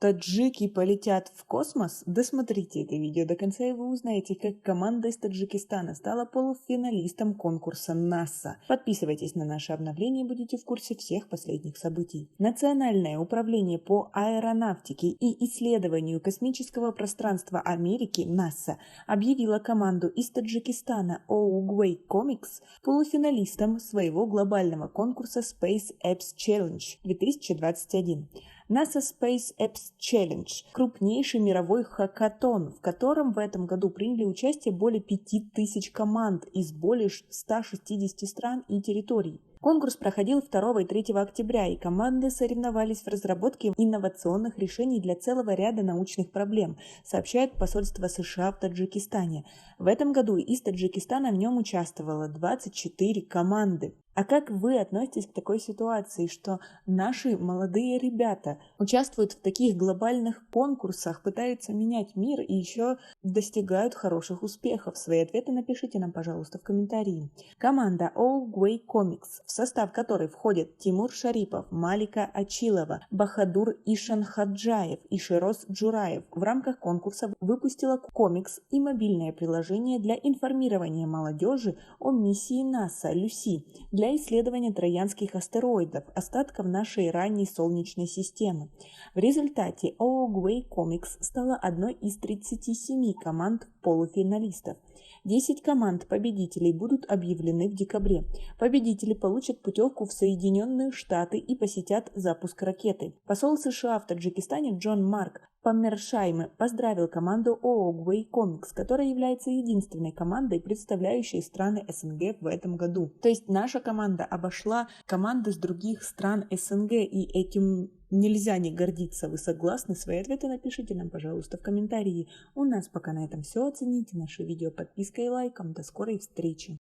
Таджики полетят в космос? Досмотрите это видео до конца, и вы узнаете, как команда из Таджикистана стала полуфиналистом конкурса НАСА. Подписывайтесь на наши обновления и будете в курсе всех последних событий. Национальное управление по аэронавтике и исследованию космического пространства Америки НАСА объявило команду из Таджикистана Oogway Comics полуфиналистом своего глобального конкурса Space Apps Challenge 2021. NASA Space Apps Challenge – крупнейший мировой хакатон, в котором в этом году приняли участие более 5000 команд из более 160 стран и территорий. Конкурс проходил 2 и 3 октября, и команды соревновались в разработке инновационных решений для целого ряда научных проблем, сообщает посольство США в Таджикистане. В этом году из Таджикистана в нем участвовало 24 команды. А как вы относитесь к такой ситуации, что наши молодые ребята участвуют в таких глобальных конкурсах, пытаются менять мир и еще достигают хороших успехов? Свои ответы напишите нам, пожалуйста, в комментарии. Команда Oogway Comics, в состав которой входят Тимур Шарипов, Малика Ачилова, Бахадур Ишанхаджаев и Широз Джураев, в рамках конкурса выпустила комикс и мобильное приложение для информирования молодежи о миссии НАСА «Люси» для исследования троянских астероидов, остатков нашей ранней Солнечной системы. В результате Oogway Comics стала одной из 37 команд полуфиналистов. 10 команд-победителей будут объявлены в декабре. Победители получат путевку в Соединенные Штаты и посетят запуск ракеты. Посол США в Таджикистане Джон Марк Помершайме поздравил команду Oogway Comics, которая является единственной командой, представляющей страны СНГ в этом году. То есть наша команда обошла команды с других стран СНГ, и этим нельзя не гордиться. Вы согласны? Свои ответы напишите нам, пожалуйста, в комментарии. У нас пока на этом все. Оцените наше видео подпиской и лайком. До скорой встречи!